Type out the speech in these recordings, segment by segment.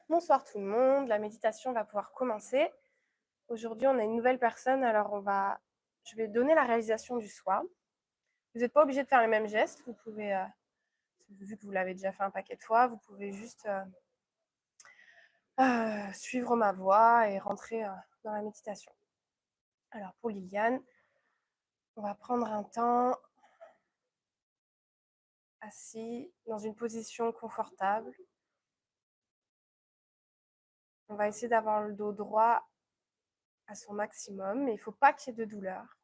Bonsoir tout le monde, la méditation va pouvoir commencer. Aujourd'hui, on a une nouvelle personne, alors je vais donner la réalisation du soi. Vous n'êtes pas obligé de faire les mêmes gestes, vous pouvez, vu que vous l'avez déjà fait un paquet de fois, vous pouvez juste suivre ma voix et rentrer dans la méditation. Alors pour Liliane, on va prendre un temps assis dans une position confortable. On va essayer d'avoir le dos droit à son maximum, mais il ne faut pas qu'il y ait de douleur.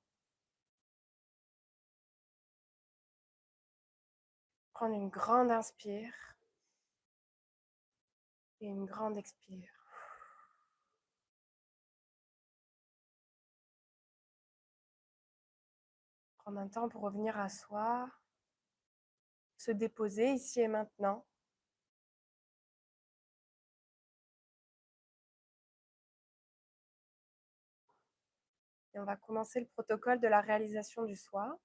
Prendre une grande inspire et une grande expire. Prendre un temps pour revenir à soi, se déposer ici et maintenant. Et on va commencer le protocole de la réalisation du soi.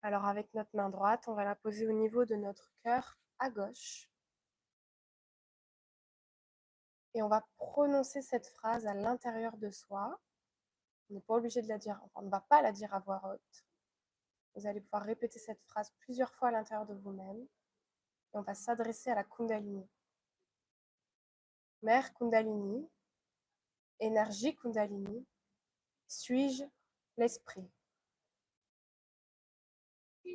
Alors avec notre main droite, on va la poser au niveau de notre cœur à gauche. Et on va prononcer cette phrase à l'intérieur de soi. On n'est pas obligé de la dire, on ne va pas la dire à voix haute. Vous allez pouvoir répéter cette phrase plusieurs fois à l'intérieur de vous-même. Et on va s'adresser à la Kundalini. Mère Kundalini, énergie Kundalini, suis-je l'esprit? On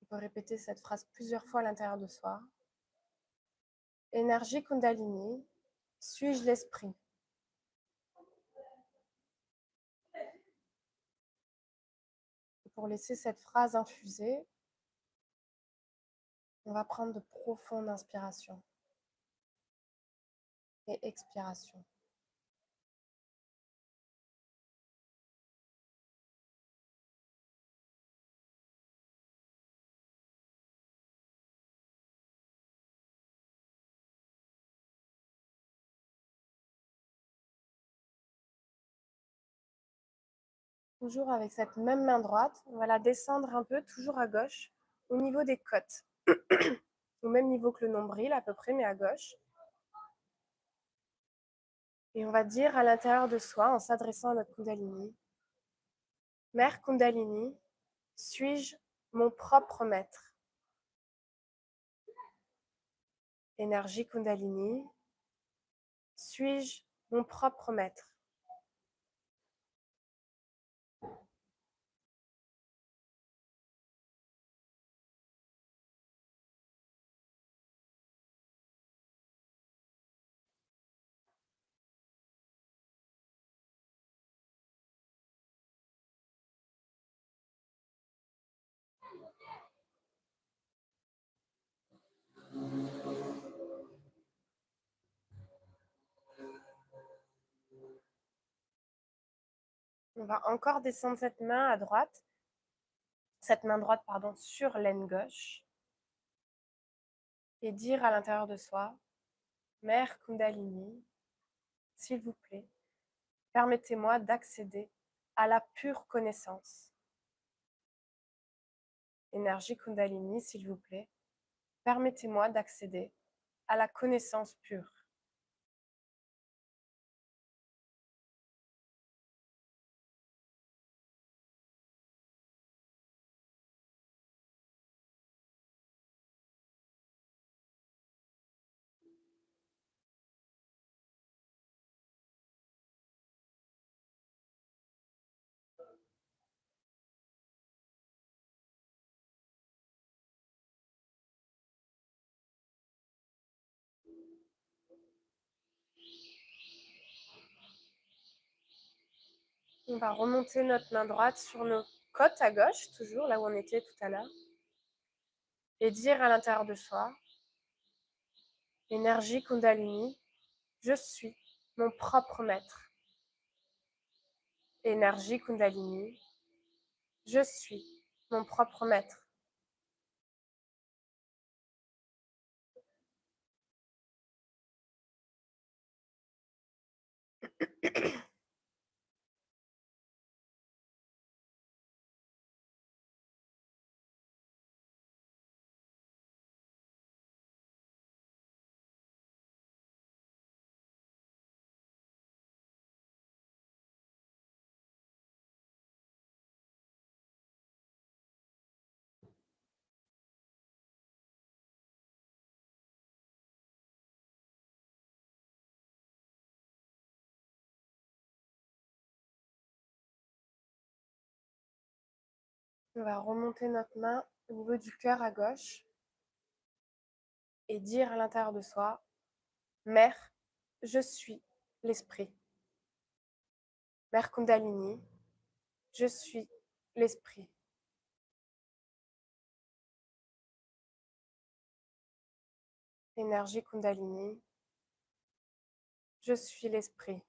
peut répéter cette phrase plusieurs fois à l'intérieur de soi. Énergie Kundalini, suis-je l'esprit? Et pour laisser cette phrase infuser, on va prendre de profondes inspirations et expirations. Toujours avec cette même main droite, on va la descendre un peu, toujours à gauche, au niveau des côtes. Au même niveau que le nombril à peu près, mais à gauche. Et on va dire à l'intérieur de soi, en s'adressant à notre Kundalini, Mère Kundalini, suis-je mon propre maître? Énergie Kundalini, suis-je mon propre maître? On va encore descendre cette main à droite, sur l'aine gauche et dire à l'intérieur de soi, Mère Kundalini, s'il vous plaît, permettez-moi d'accéder à la pure connaissance. Énergie Kundalini, s'il vous plaît, permettez-moi d'accéder à la connaissance pure. On va remonter notre main droite sur nos côtes à gauche, toujours là où on était tout à l'heure, et dire à l'intérieur de soi, Énergie Kundalini, je suis mon propre maître. Énergie Kundalini, je suis mon propre maître. On va remonter notre main au niveau du cœur à gauche et dire à l'intérieur de soi, Mère, je suis l'esprit. Mère Kundalini, je suis l'esprit. Énergie Kundalini, je suis l'esprit.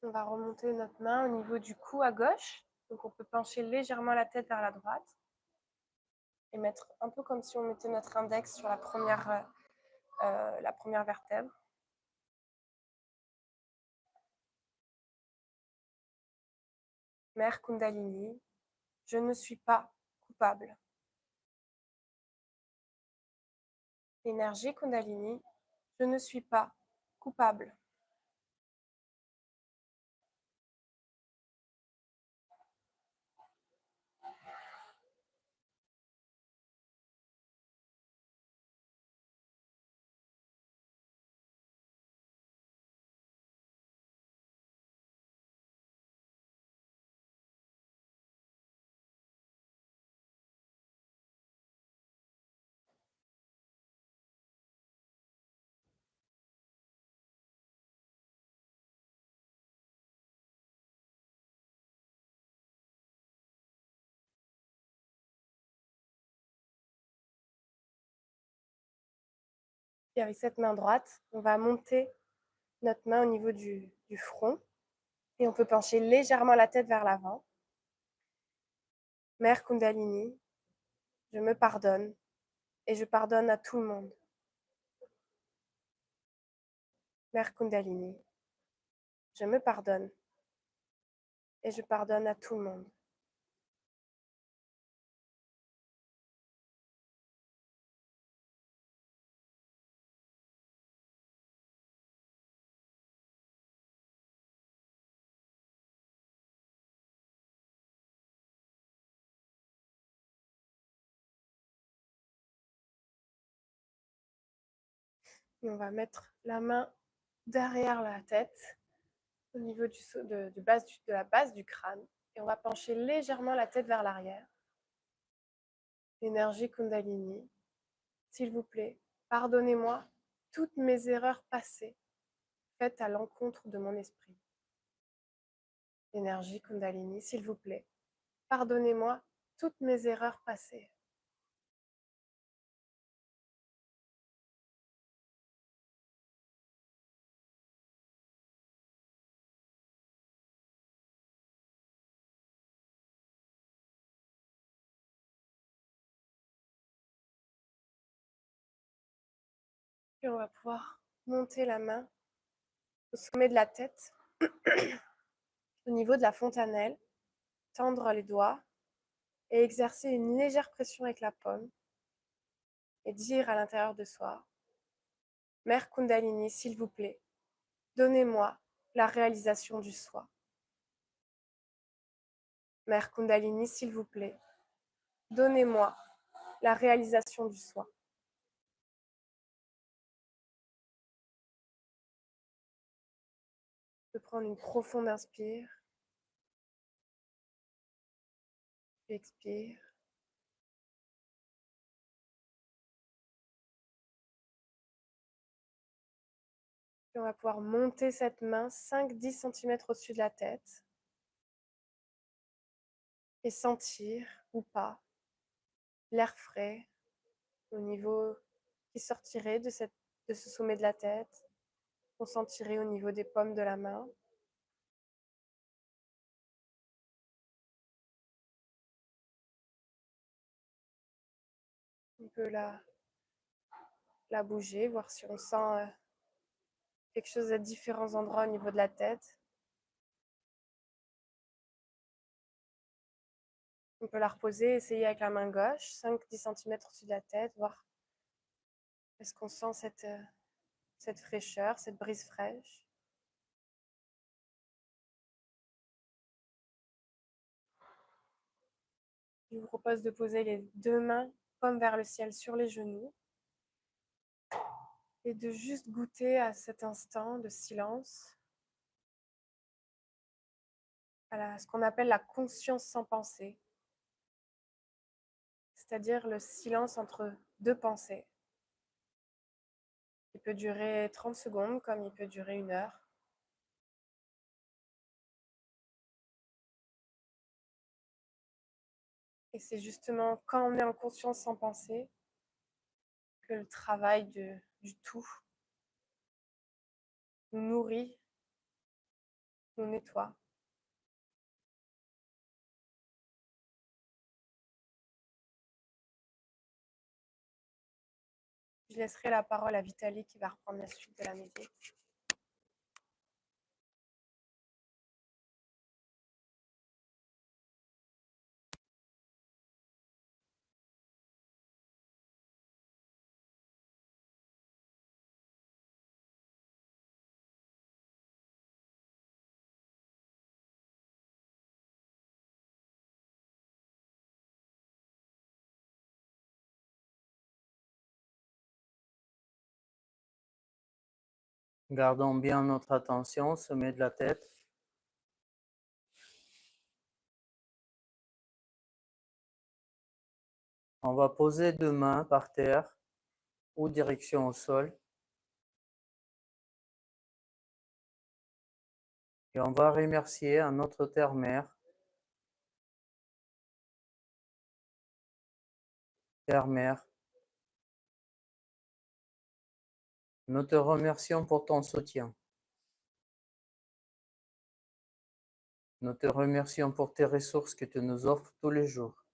On va remonter notre main au niveau du cou à gauche. Donc on peut pencher légèrement la tête vers la droite et mettre un peu comme si on mettait notre index sur la première vertèbre. Mère Kundalini, je ne suis pas coupable. Énergie Kundalini, je ne suis pas coupable. Et avec cette main droite, on va monter notre main au niveau du front et on peut pencher légèrement la tête vers l'avant. Mère Kundalini, je me pardonne et je pardonne à tout le monde. Mère Kundalini, je me pardonne et je pardonne à tout le monde. Et on va mettre la main derrière la tête, au niveau de la base du crâne. Et on va pencher légèrement la tête vers l'arrière. Énergie Kundalini, s'il vous plaît, pardonnez-moi toutes mes erreurs passées faites à l'encontre de mon esprit. Énergie Kundalini, s'il vous plaît, pardonnez-moi toutes mes erreurs passées. Et on va pouvoir monter la main au sommet de la tête, au niveau de la fontanelle, tendre les doigts et exercer une légère pression avec la paume et dire à l'intérieur de soi, Mère Kundalini, s'il vous plaît, donnez-moi la réalisation du soi. Mère Kundalini, s'il vous plaît, donnez-moi la réalisation du soi. Je peux prendre une profonde inspire, expire. Puis on va pouvoir monter cette main 5-10 cm au-dessus de la tête et sentir ou pas l'air frais au niveau qui sortirait de ce sommet de la tête. On sentirait au niveau des paumes de la main. On peut la bouger, voir si on sent quelque chose à différents endroits au niveau de la tête. On peut la reposer, essayer avec la main gauche, 5-10 cm au-dessus de la tête, voir est-ce qu'on sent cette fraîcheur, cette brise fraîche. Je vous propose de poser les deux mains comme vers le ciel sur les genoux et de juste goûter à cet instant de silence, à ce qu'on appelle la conscience sans pensée, c'est-à-dire le silence entre deux pensées. Il peut durer 30 secondes comme il peut durer 1 heure. Et c'est justement quand on est en conscience sans pensée que le travail du tout nous nourrit, nous nettoie. Je laisserai la parole à Vitaly qui va reprendre la suite de la musique. Gardons bien notre attention, sommet de la tête. On va poser deux mains par terre ou direction au sol. Et on va remercier à notre terre-mère. Terre-mère, nous te remercions pour ton soutien. Nous te remercions pour tes ressources que tu nous offres tous les jours.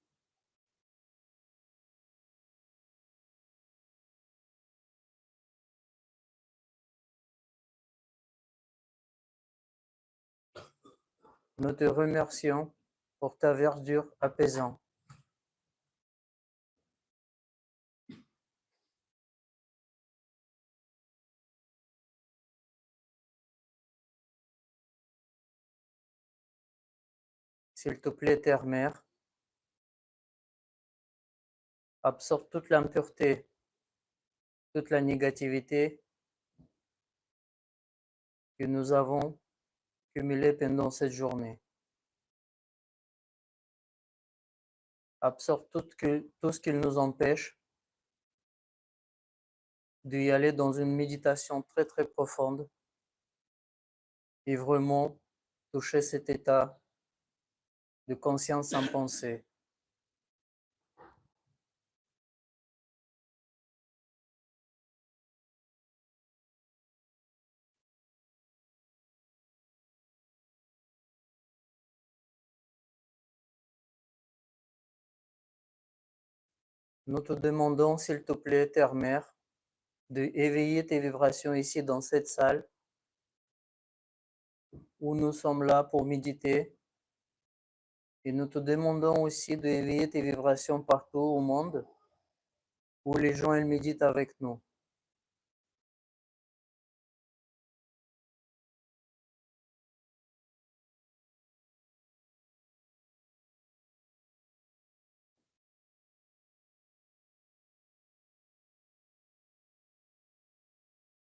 Nous te remercions pour ta verdure apaisante. S'il te plaît, terre-mère, absorbe toute l'impureté, toute la négativité que nous avons cumulée pendant cette journée. Absorbe tout ce qui nous empêche d'y aller dans une méditation très très profonde et vraiment toucher cet état de conscience sans pensée. Nous te demandons, s'il te plaît, terre-mère, de éveiller tes vibrations ici dans cette salle où nous sommes là pour méditer. Et nous te demandons aussi d'éveiller tes vibrations partout au monde où les gens ils méditent avec nous.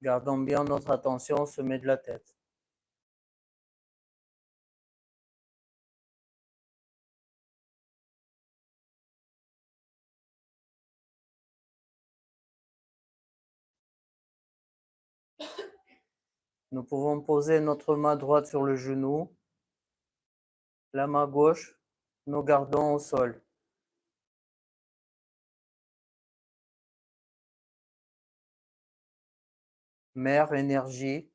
Gardons bien notre attention au sommet de la tête. Nous pouvons poser notre main droite sur le genou, la main gauche, nous gardons au sol. Mère énergie,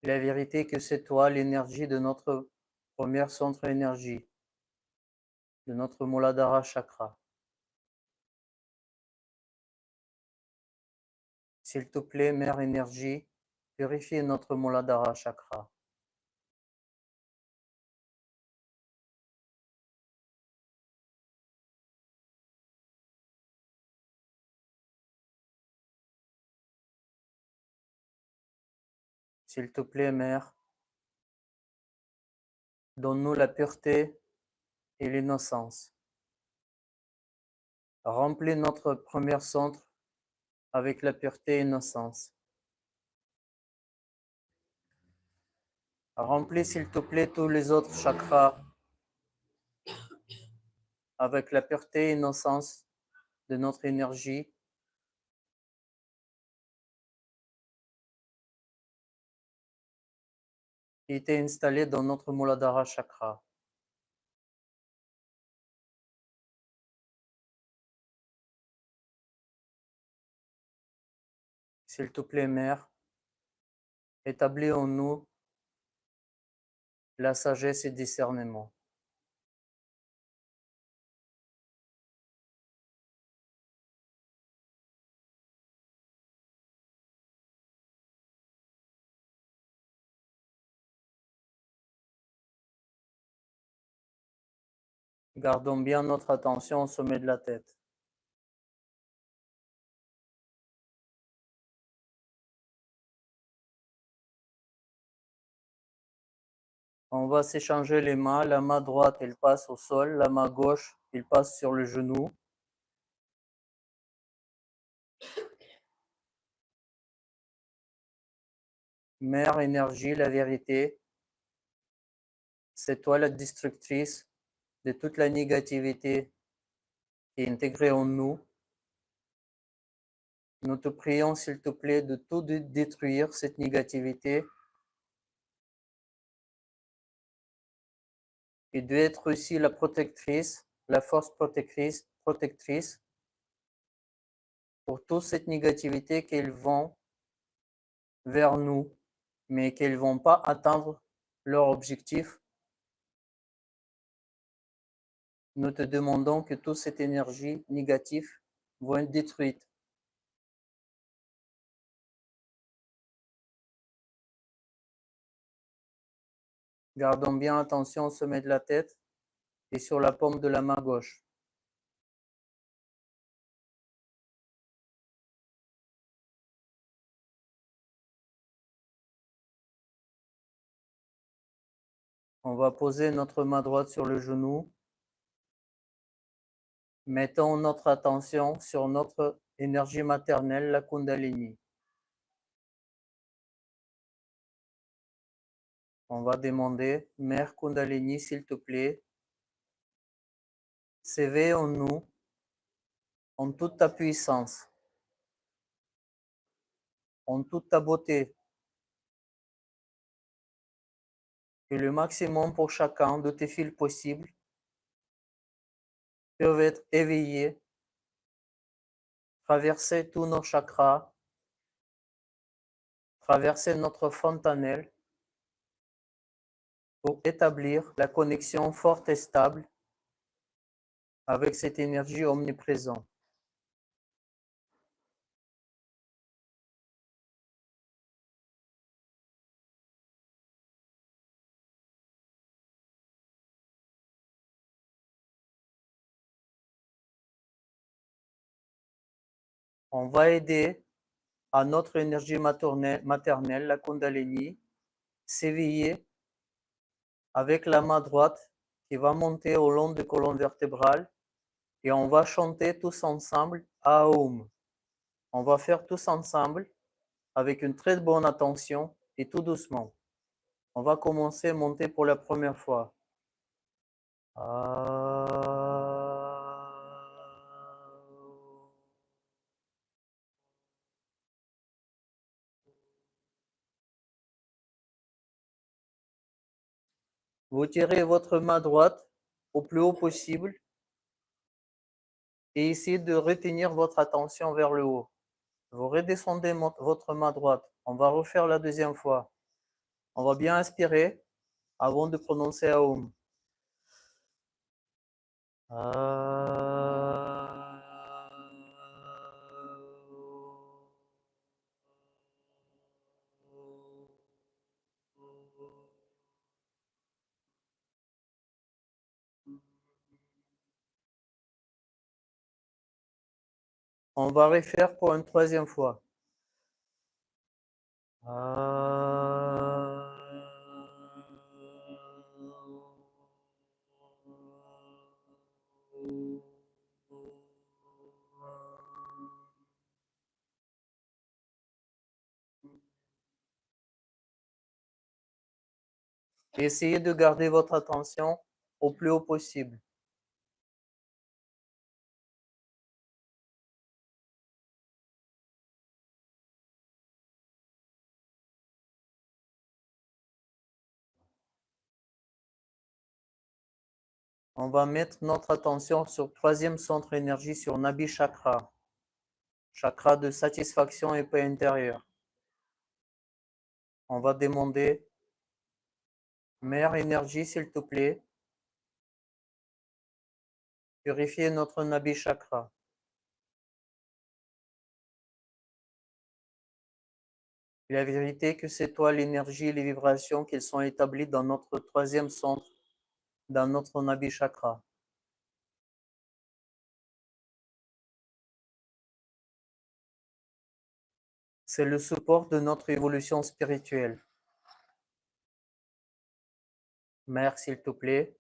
la vérité que c'est toi l'énergie de notre premier centre énergie, de notre Muladhara chakra. S'il te plaît, Mère énergie, purifie notre Muladhara chakra. S'il te plaît, Mère, donne-nous la pureté et l'innocence. Remplis notre premier centre avec la pureté et l'innocence. Remplis, s'il te plaît, tous les autres chakras avec la pureté et l'innocence de notre énergie. Qui était installée dans notre Muladhara chakra. S'il te plaît, Mère, établis en nous la sagesse et le discernement. Gardons bien notre attention au sommet de la tête. On va s'échanger les mains. La main droite, elle passe au sol. La main gauche, elle passe sur le genou. Mère énergie, la vérité, c'est toi la destructrice de toute la négativité qui est intégrée en nous. Nous te prions, s'il te plaît, de tout détruire, cette négativité, et d'être aussi la protectrice, la force protectrice pour toute cette négativité qu'elles vont vers nous, mais qu'elles ne vont pas atteindre leur objectif. Nous te demandons que toute cette énergie négative va être détruite. Gardons bien attention au sommet de la tête et sur la paume de la main gauche. On va poser notre main droite sur le genou. Mettons notre attention sur notre énergie maternelle, la Kundalini. On va demander, Mère Kundalini, s'il te plaît, s'éveille en nous en toute ta puissance, en toute ta beauté, que le maximum pour chacun de tes fils possibles peuvent être éveillés, traverser tous nos chakras, traverser notre fontanelle pour établir la connexion forte et stable avec cette énergie omniprésente. On va aider à notre énergie maternelle, la Kundalini, s'éveiller avec la main droite qui va monter au long de colonne vertébrale et on va chanter tous ensemble Aum. On va faire tous ensemble avec une très bonne attention et tout doucement. On va commencer à monter pour la première fois. Vous tirez votre main droite au plus haut possible et essayez de retenir votre attention vers le haut. Vous redescendez votre main droite. On va refaire la deuxième fois. On va bien inspirer avant de prononcer Aum. On va refaire pour une troisième fois. Et essayez de garder votre attention au plus haut possible. On va mettre notre attention sur le troisième centre énergie, sur Nabi Chakra, chakra de satisfaction et paix intérieure. On va demander, Mère énergie, s'il te plaît, purifiez notre Nabi Chakra. La vérité que c'est toi l'énergie et les vibrations qui sont établies dans notre troisième centre, dans notre Nabi Chakra. C'est le support de notre évolution spirituelle. Mère, s'il te plaît,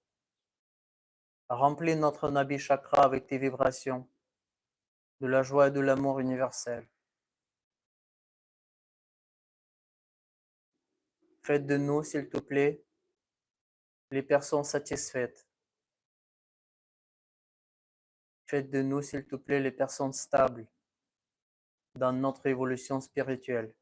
remplis notre Nabi Chakra avec tes vibrations de la joie et de l'amour universel. Faites de nous, s'il te plaît, les personnes satisfaites. Faites de nous, s'il te plaît, les personnes stables dans notre évolution spirituelle.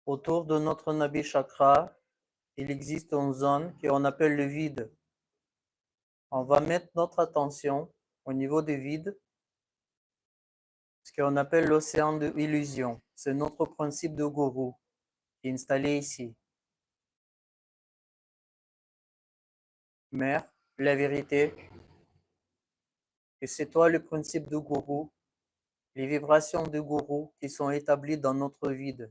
Autour de notre Nabi Chakra, il existe une zone qu'on appelle le vide. On va mettre notre attention au niveau du vide, ce qu'on appelle l'océan de l'illusion. C'est notre principe de gourou qui est installé ici. Mère, la vérité, que c'est toi le principe de gourou, les vibrations de gourou qui sont établies dans notre vide.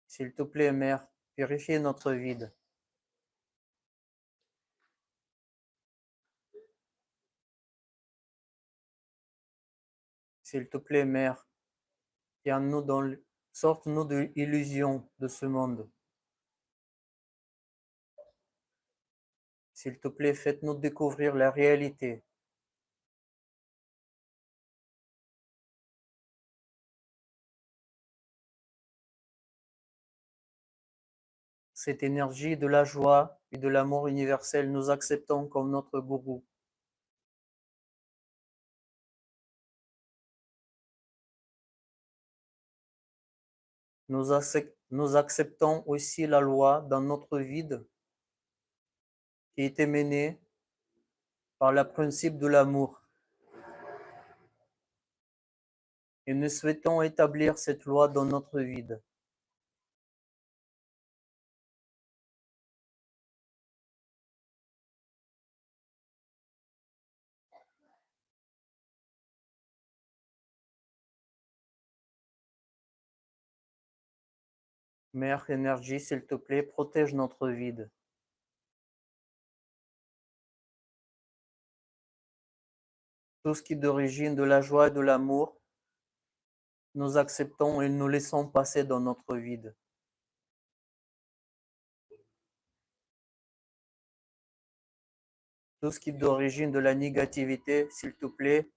S'il te plaît, Mère, purifie notre vide. S'il te plaît, Mère, tiens-nous sorte-nous de l'illusion de ce monde. S'il te plaît, faites-nous découvrir la réalité. Cette énergie de la joie et de l'amour universel, nous acceptons comme notre gourou. Nous acceptons aussi la loi dans notre vide qui a été menée par le principe de l'amour. Et nous souhaitons établir cette loi dans notre vide. Mère énergie, s'il te plaît, protège notre vide. Tout ce qui est d'origine de la joie et de l'amour, nous acceptons et nous laissons passer dans notre vide. Tout ce qui est d'origine de la négativité, s'il te plaît,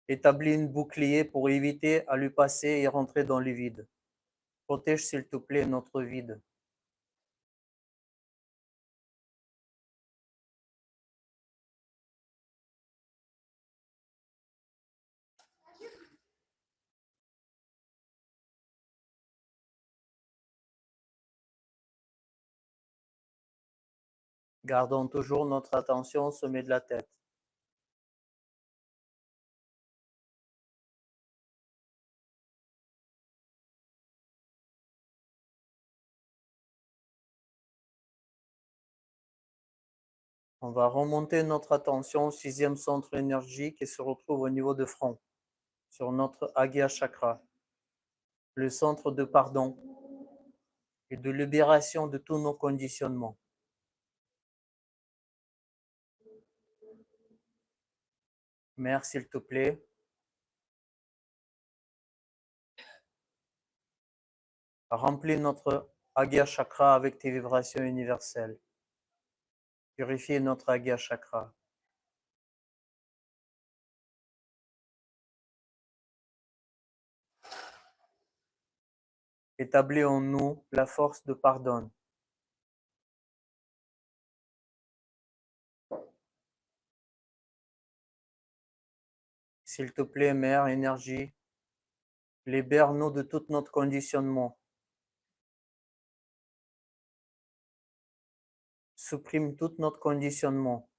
établis un bouclier pour éviter à lui passer et rentrer dans le vide. Protège, s'il te plaît, notre vide. Gardons toujours notre attention au sommet de la tête. On va remonter notre attention au sixième centre énergie qui se retrouve au niveau du front, sur notre Agya Chakra. le centre de pardon et de libération de tous nos conditionnements. Mère, s'il te plaît, remplis notre Agya Chakra avec tes vibrations universelles. Purifie notre Agya Chakra. Établis en nous la force de pardon. S'il te plaît, Mère, énergie, libère-nous de tout notre conditionnement. Supprime tout notre conditionnement.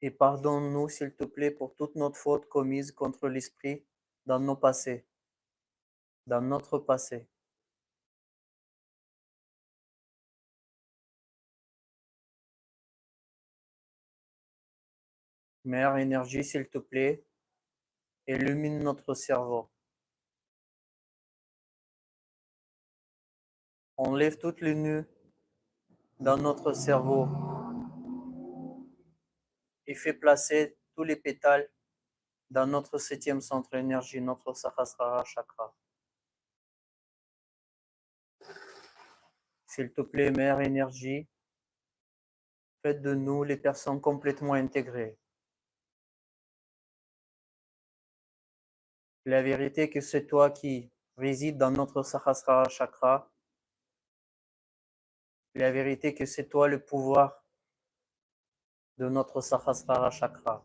Et pardonne-nous, s'il te plaît, pour toute notre faute commise contre l'esprit dans nos passés, dans notre passé. Mère, énergie, s'il te plaît, illumine notre cerveau. Enlève toutes les nœuds dans notre cerveau et fais placer tous les pétales dans notre 7e centre énergie, notre Sahasrara Chakra. S'il te plaît, Mère énergie, faites de nous les personnes complètement intégrées. La vérité que c'est toi qui résides dans notre Sahasrara Chakra. La vérité que c'est toi le pouvoir de notre Sahasrara Chakra.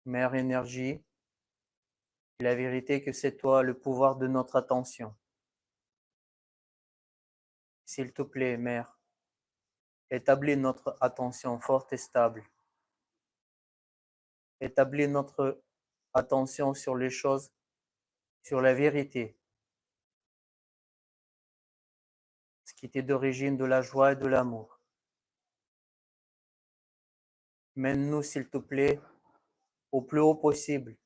Mère énergie, la vérité que c'est toi le pouvoir de notre attention. S'il te plaît, Mère, établis notre attention forte et stable. Établis notre attention sur les choses, sur la vérité, ce qui est d'origine de la joie et de l'amour. Mène-nous, s'il te plaît, au plus haut possible.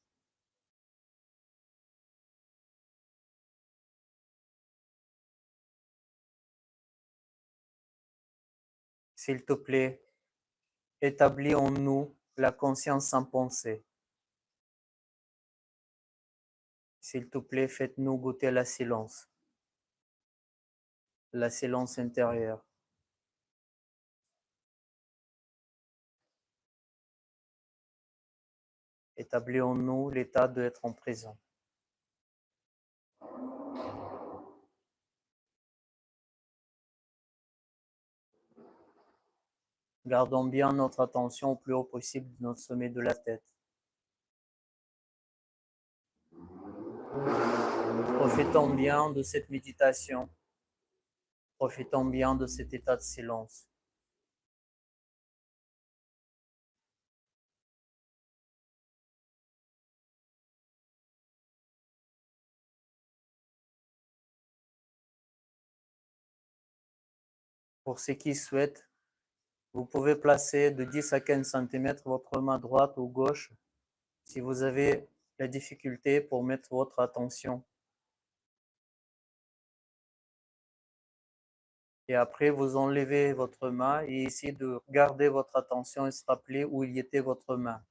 S'il te plaît, établis en nous la conscience sans pensée. S'il te plaît, faites-nous goûter la silence intérieure. Établis en nous l'état d'être en présent. Gardons bien notre attention au plus haut possible de notre sommet de la tête. Profitons bien de cette méditation. Profitons bien de cet état de silence. Pour ceux qui souhaitent, vous pouvez placer de 10 à 15 cm votre main droite ou gauche si vous avez la difficulté pour mettre votre attention. Et après, vous enlevez votre main et essayez de garder votre attention et se rappeler où il était votre main.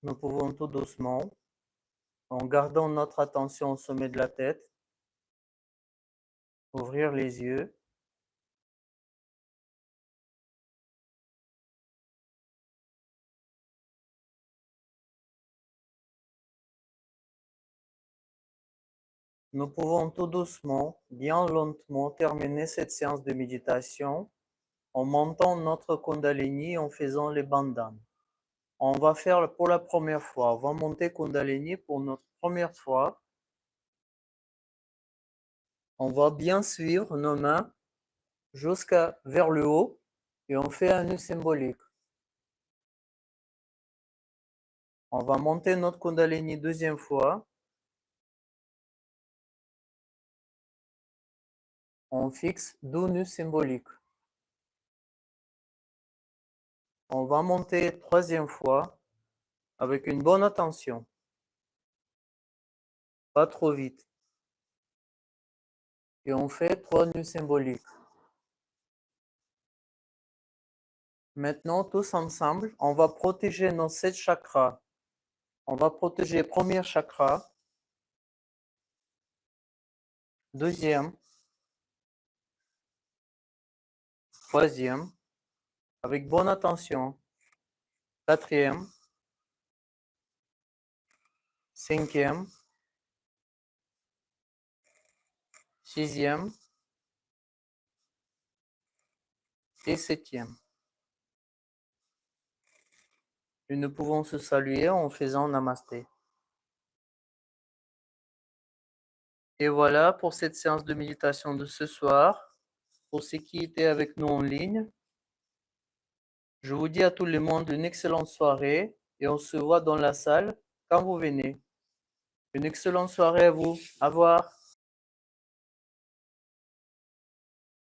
Nous pouvons tout doucement, en gardant notre attention au sommet de la tête, ouvrir les yeux. Nous pouvons tout doucement, bien lentement, terminer cette séance de méditation en montant notre Kundalini en faisant les bandhans. On va faire pour la première fois, on va monter Kundalini pour notre première fois. On va bien suivre nos mains jusqu'à vers le haut et on fait un nœud symbolique. On va monter notre Kundalini deuxième fois. On fixe 2 nœuds symboliques. On va monter troisième fois avec une bonne attention. Pas trop vite. Et on fait 3 nœuds symboliques. Maintenant, tous ensemble, on va protéger nos 7 chakras. On va protéger premier chakra, deuxième, troisième, avec bonne attention, quatrième, cinquième, sixième et septième. Et nous pouvons se saluer en faisant Namasté. Et voilà pour cette séance de méditation de ce soir. Pour ceux qui étaient avec nous en ligne, je vous dis à tout le monde une excellente soirée et on se voit dans la salle quand vous venez. Une excellente soirée à vous. Au revoir.